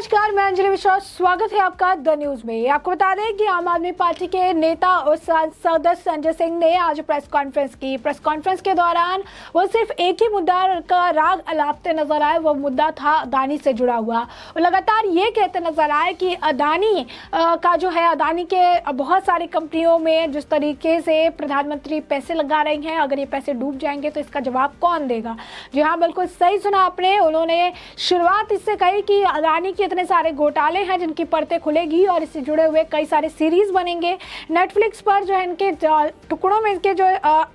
नमस्कार, मैं अंजलि मिश्रा। स्वागत है आपका द न्यूज में। आपको बता दें कि आम आदमी पार्टी के नेता और सांसद संजय सिंह ने आज प्रेस कॉन्फ्रेंस की। प्रेस कॉन्फ्रेंस के दौरान वो सिर्फ एक ही मुद्दा का राग अलापते नजर आए। वो मुद्दा था अदानी से जुड़ा हुआ। वो लगातार ये कहते नजर आए कि अदानी का जो है, अदानी के बहुत सारी कंपनियों में जिस तरीके से प्रधानमंत्री पैसे लगा रही हैं, अगर ये पैसे डूब जाएंगे तो इसका जवाब कौन देगा। जी हाँ, बिल्कुल सही सुना आपने। उन्होंने शुरुआत इससे कही कि अदानी के इतने सारे घोटाले हैं जिनकी परतें खुलेगी और इससे जुड़े हुए कई सारे सीरीज बनेंगे नेटफ्लिक्स पर। जो है इनके टुकड़ों में इनके जो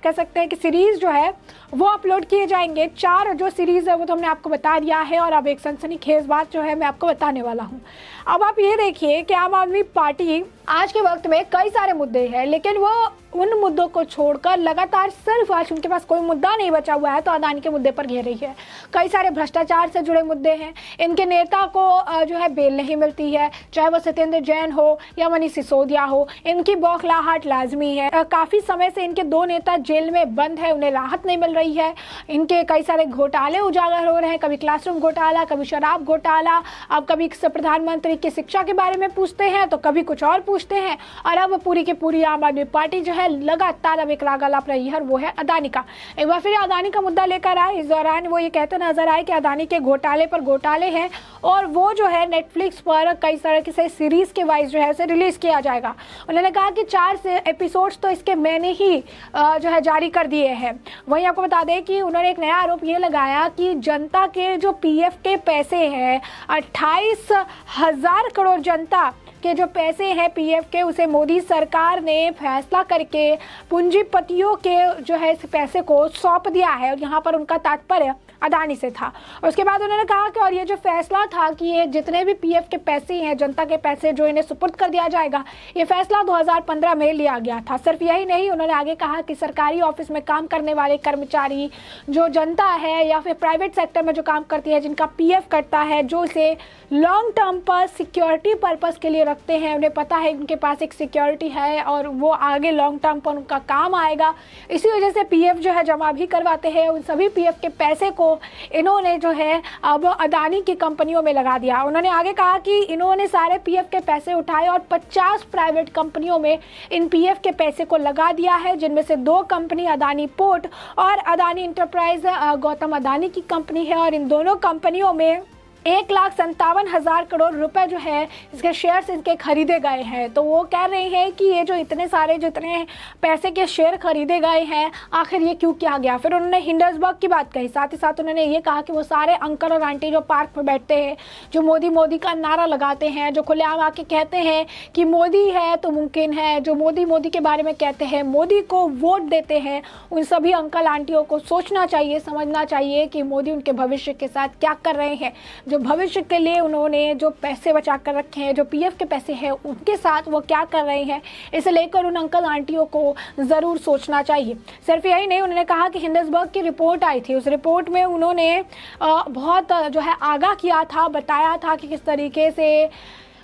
कह सकते हैं कि सीरीज जो है वो अपलोड किए जाएंगे। 4 जो सीरीज है वो तो हमने आपको बता दिया है। और अब एक सनसनीखेज बात जो है मैं आपको बताने वाला हूँ। अब आप ये देखिए कि आम आदमी पार्टी आज के वक्त में कई सारे मुद्दे हैं, लेकिन वो उन मुद्दों को छोड़कर लगातार सिर्फ आज उनके पास कोई मुद्दा नहीं बचा हुआ है तो अदानी के मुद्दे पर घेर रही है। कई सारे भ्रष्टाचार से जुड़े मुद्दे हैं। इनके नेता को जो है बेल नहीं मिलती है, चाहे वो सत्येंद्र जैन हो या मनीष सिसोदिया हो। इनकी बौखलाहट लाजमी है। काफ़ी समय से इनके 2 नेता जेल में बंद है, उन्हें राहत नहीं मिल रही है। इनके कई सारे घोटाले उजागर हो रहे हैं, कभी क्लासरूम घोटाला, कभी शराब घोटाला। अब कभी प्रधानमंत्री की शिक्षा के बारे में पूछते हैं तो कभी कुछ और पूछते हैं। और अब पूरी की पूरी आम आदमी पार्टी जो है लगातार अब एक राग अलाप रही है, वो है अदानी का। एक बार फिर अदानी का मुद्दा लेकर आए। इस दौरान वो ये कहते नजर आए कि अदानी के घोटाले पर घोटाले हैं और वो जो है नेटफ्लिक्स पर कई तरह से सीरीज के वाइज जो है उसे रिलीज किया जाएगा। उन्होंने कहा कि 4 से एपिसोड्स तो इसके मैंने ही जो है जारी कर दिए हैं। वहीं आपको बता दें कि उन्होंने एक नया आरोप ये लगाया कि जनता के जो पीएफ के पैसे हैं, 28,000 करोड़ जनता के जो पैसे हैं पीएफ के, उसे मोदी सरकार ने फैसला करके पूंजीपतियों के जो है इस पैसे को सौंप दिया है। और यहाँ पर उनका तात्पर्य अदानी से था। और उसके बाद उन्होंने कहा कि और ये जो फैसला था कि ये जितने भी पीएफ के पैसे हैं, जनता के पैसे जो इन्हें सुपुर्द कर दिया जाएगा, ये फैसला 2015 में लिया गया था। सिर्फ यही नहीं, उन्होंने आगे कहा कि सरकारी ऑफिस में काम करने वाले कर्मचारी, जो जनता है या फिर प्राइवेट सेक्टर में जो काम करती है, जिनका पीएफ कटता है, जो इसे लॉन्ग टर्म पर सिक्योरिटी पर्पस के लिए रखते हैं, उन्हें पता है उनके पास एक सिक्योरिटी है और वो आगे लॉन्ग टर्म पर उनका काम आएगा, इसी वजह से पीएफ जो है जमा भी करवाते हैं। उन सभी पीएफ के पैसे को इन्होंने जो है अब अदानी की कंपनियों में लगा दिया। उन्होंने आगे कहा कि इन्होंने सारे पीएफ के पैसे उठाए और 50 प्राइवेट कंपनियों में इन पीएफ के पैसे को लगा दिया है, जिनमें से 2 कंपनी अदानी पोर्ट और अदानी इंटरप्राइज गौतम अदानी की कंपनी है। और इन दोनों कंपनियों में 1,57,000 करोड़ रुपए जो है इसके शेयर्स इनके खरीदे गए हैं। तो वो कह रहे हैं कि ये जो इतने सारे जितने पैसे के शेयर खरीदे गए हैं, आखिर ये क्यों किया गया। फिर उन्होंने हिंडर्सबर्ग की बात कही। साथ ही साथ उन्होंने ये कहा कि वो सारे अंकल और आंटी जो पार्क में बैठते हैं, जो मोदी मोदी का नारा लगाते हैं, जो खुलेआम आके कहते हैं कि मोदी है तो मुमकिन है, जो मोदी मोदी के बारे में कहते हैं, मोदी को वोट देते हैं, उन सभी अंकल आंटियों को सोचना चाहिए, समझना चाहिए कि मोदी उनके भविष्य के साथ क्या कर रहे हैं। जो भविष्य के लिए उन्होंने जो पैसे बचा कर रखे हैं, जो पीएफ के पैसे हैं, उनके साथ वो क्या कर रहे हैं, इसे लेकर उन अंकल आंटियों को ज़रूर सोचना चाहिए। सिर्फ यही नहीं, उन्होंने कहा कि हिंडर्सबर्ग की रिपोर्ट आई थी, उस रिपोर्ट में उन्होंने बहुत जो है आगाह किया था, बताया था कि किस तरीके से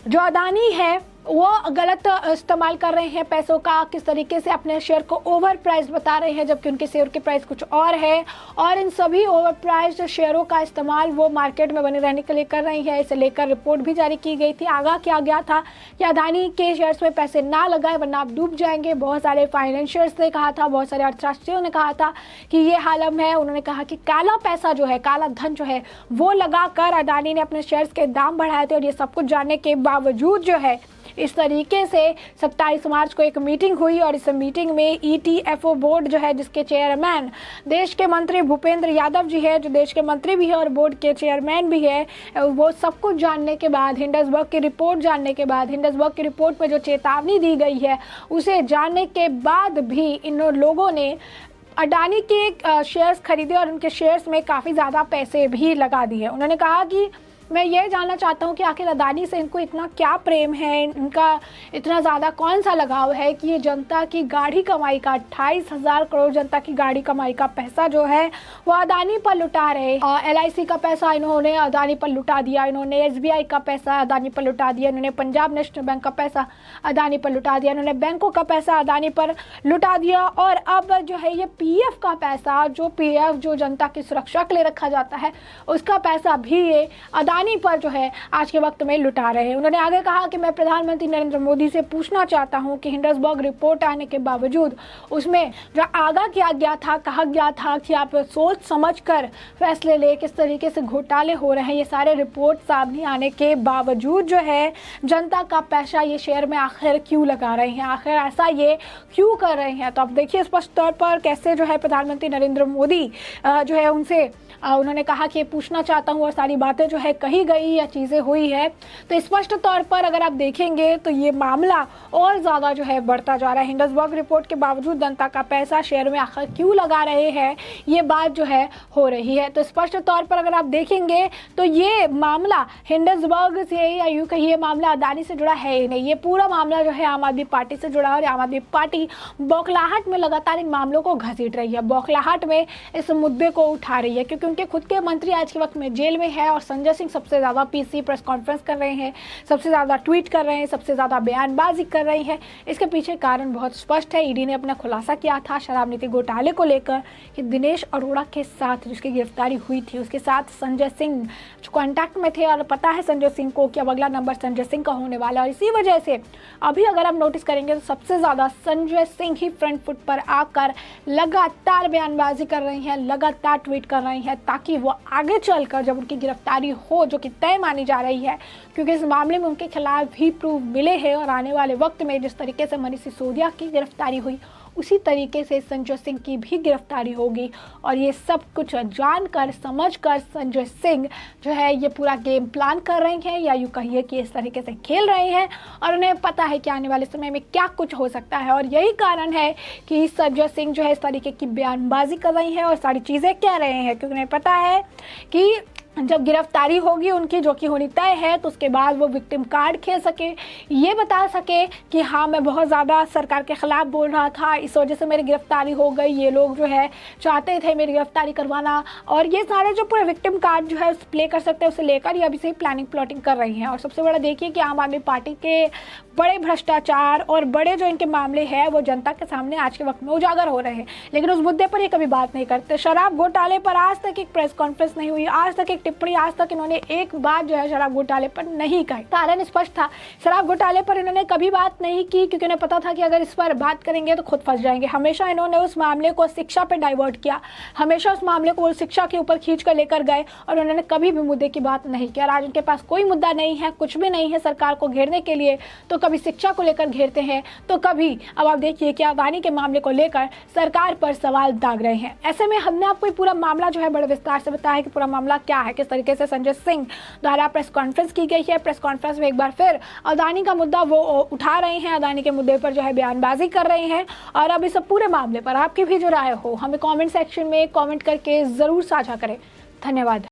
जो अदानी है वो गलत इस्तेमाल कर रहे हैं पैसों का, किस तरीके से अपने शेयर को ओवर प्राइस बता रहे हैं जबकि उनके शेयर की प्राइस कुछ और है। और इन सभी ओवर प्राइस शेयरों का इस्तेमाल वो मार्केट में बने रहने के लिए कर रही है। इसे लेकर रिपोर्ट भी जारी की गई थी। आगाह किया गया था कि अदानी के शेयर्स में पैसे ना लगाए वरना आप डूब जाएंगे। बहुत सारे फाइनेंशियल्स ने कहा था, बहुत सारे अर्थशास्त्रियों ने कहा था कि ये हालत है। उन्होंने कहा कि काला पैसा जो है, काला धन जो है, वो लगा कर अदानी ने अपने शेयर्स के दाम बढ़ाए थे। और ये सब कुछ जानने के बावजूद जो है इस तरीके से 27 मार्च को एक मीटिंग हुई और इस मीटिंग में ईटीएफओ बोर्ड जो है, जिसके चेयरमैन देश के मंत्री भूपेंद्र यादव जी है, जो देश के मंत्री भी है और बोर्ड के चेयरमैन भी है, वो सब कुछ जानने के बाद, हिंडर्सबर्ग की रिपोर्ट जानने के बाद, हिंडर्सबर्ग की रिपोर्ट में जो चेतावनी दी गई है उसे जानने के बाद भी इन लोगों ने अडानी के शेयर्स खरीदे और उनके शेयर्स में काफ़ी ज़्यादा पैसे भी लगा दिए। उन्होंने कहा कि मैं ये जानना चाहता हूँ कि आखिर अदानी से इनको इतना क्या प्रेम है, इनका इतना ज़्यादा कौन सा लगाव है कि ये जनता की गाढ़ी कमाई का 28,000 करोड़ जनता की गाढ़ी कमाई का पैसा जो है वो अदानी पर लुटा रहे। एलआईसी का पैसा इन्होंने अदानी पर लुटा दिया, इन्होंने एसबीआई का पैसा अदानी पर लुटा दिया, इन्होंने पंजाब नेशनल बैंक का पैसा अदानी पर लुटा दिया, इन्होंने बैंकों का पैसा अदानी पर लुटा दिया। और अब जो है ये पीएफ का पैसा, जो पीएफ जो जनता की सुरक्षा के लिए रखा जाता है, उसका पैसा भी ये अदानी पर जो है आज के वक्त में लुटा रहे हैं। उन्होंने आगे कहा कि मैं प्रधानमंत्री नरेंद्र मोदी से पूछना चाहता हूं कि हिंडनबर्ग रिपोर्ट आने के बावजूद उसमें जो आगाह किया गया था, कहा गया था कि आप सोच समझकर फैसले ले, किस तरीके से घोटाले हो रहे हैं, ये सारे रिपोर्ट सामने आने के बावजूद जो है जनता का पैसा ये शेयर में आखिर क्यों लगा रहे हैं, आखिर ऐसा ये क्यों कर रहे हैं। तो अब देखिए स्पष्ट तौर पर कैसे जो है प्रधानमंत्री नरेंद्र मोदी जो है उनसे उन्होंने कहा कि पूछना चाहता हूँ और सारी बातें जो है कही गई या चीज़ें हुई है। तो स्पष्ट तौर पर अगर आप देखेंगे तो ये मामला और ज़्यादा जो है बढ़ता जा रहा है। हिंडनबर्ग रिपोर्ट के बावजूद जनता का पैसा शेयर में आखिर क्यों लगा रहे हैं, ये बात जो है हो रही है। तो स्पष्ट तौर पर अगर आप देखेंगे तो ये मामला हिंडनबर्ग से या यूँ कहिए मामला अदानी से जुड़ा है ही नहीं, ये पूरा मामला जो है आम आदमी पार्टी से जुड़ा है और आम आदमी पार्टी बौखलाहट में लगातार इन मामलों को घसीट रही है, बौखलाहट में इस मुद्दे को उठा रही है, क्योंकि उनके खुद के मंत्री आज के वक्त में जेल में है और संजय सिंह सबसे ज़्यादा पीसी प्रेस कॉन्फ्रेंस कर रहे हैं, सबसे ज़्यादा ट्वीट कर रहे हैं, सबसे ज़्यादा बयानबाजी कर रहे हैं। इसके पीछे कारण बहुत स्पष्ट है। ईडी ने अपना खुलासा किया था शराब नीति घोटाले को लेकर कि दिनेश अरोड़ा के साथ जिसकी गिरफ्तारी हुई थी उसके साथ संजय सिंह कॉन्टैक्ट में थे और पता है संजय सिंह को कि अब अगला नंबर संजय सिंह का होने वाला है। और इसी वजह से अभी अगर आप नोटिस करेंगे तो सबसे ज़्यादा संजय सिंह ही फ्रंट फुट पर आकर लगातार बयानबाजी कर रही हैं, लगातार ट्वीट कर रही हैं, ताकि वो आगे चलकर जब उनकी गिरफ्तारी हो, जो कि तय मानी जा रही है क्योंकि इस मामले में उनके खिलाफ भी प्रूफ मिले हैं और आने वाले वक्त में जिस तरीके से मनीष सिसोदिया की गिरफ्तारी हुई उसी तरीके से संजय सिंह की भी गिरफ्तारी होगी। और ये सब कुछ जानकर समझकर संजय सिंह जो है ये पूरा गेम प्लान कर रहे हैं या यूँ कहिए कि इस तरीके से खेल रहे हैं और उन्हें पता है कि आने वाले समय में क्या कुछ हो सकता है। और यही कारण है कि संजय सिंह जो है इस तरीके की बयानबाजी कर रही हैं और सारी चीज़ें कह रहे हैं, क्योंकि उन्हें पता है कि जब गिरफ्तारी होगी उनकी जो कि होनी तय है तो उसके बाद वो विक्टिम कार्ड खेल सके, ये बता सके कि हाँ मैं बहुत ज़्यादा सरकार के ख़िलाफ़ बोल रहा था, इस वजह से मेरी गिरफ्तारी हो गई, ये लोग जो है चाहते थे मेरी गिरफ्तारी करवाना। और ये सारे जो पूरे विक्टिम कार्ड जो है उस प्ले कर सकते हैं, उसे लेकर ये अभी से ही प्लानिंग प्लॉटिंग कर रही हैं। और सबसे बड़ा देखिए कि आम आदमी पार्टी के बड़े भ्रष्टाचार और बड़े जो इनके मामले हैं वो जनता के सामने आज के वक्त में उजागर हो रहे हैं, लेकिन उस मुद्दे पर ये कभी बात नहीं करते। शराब घोटाले पर आज तक एक प्रेस कॉन्फ्रेंस नहीं हुई, आज तक एक टिप्पणी आज तक इन्होंने एक बात जो है शराब घोटाले पर नहीं कही। कारण स्पष्ट था, शराब घोटाले पर इन्होंने कभी बात नहीं की क्योंकि उन्हें पता था कि अगर इस पर बात करेंगे तो खुद फंस जाएंगे। हमेशा इन्होंने उस मामले को शिक्षा पे डाइवर्ट किया, हमेशा उस मामले को शिक्षा के ऊपर खींच कर लेकर गए और उन्होंने कभी भी मुद्दे की बात नहीं की। और आज उनके पास कोई मुद्दा नहीं है, कुछ भी नहीं है सरकार को घेरने के लिए, तो कभी शिक्षा को लेकर घेरते हैं तो कभी अब आप देखिए कि अदानी के मामले को लेकर सरकार पर सवाल दाग रहे हैं। ऐसे में हमने आपको पूरा मामला जो है बड़े विस्तार से बताया कि पूरा मामला क्या है, किस तरीके से संजय सिंह द्वारा प्रेस कॉन्फ्रेंस की गई है। प्रेस कॉन्फ्रेंस में एक बार फिर अदानी का मुद्दा वो उठा रहे हैं, अदानी के मुद्दे पर जो है बयानबाजी कर रहे हैं। और अब इस पूरे मामले पर आपकी भी जो राय हो हमें कमेंट सेक्शन में कमेंट करके ज़रूर साझा करें। धन्यवाद।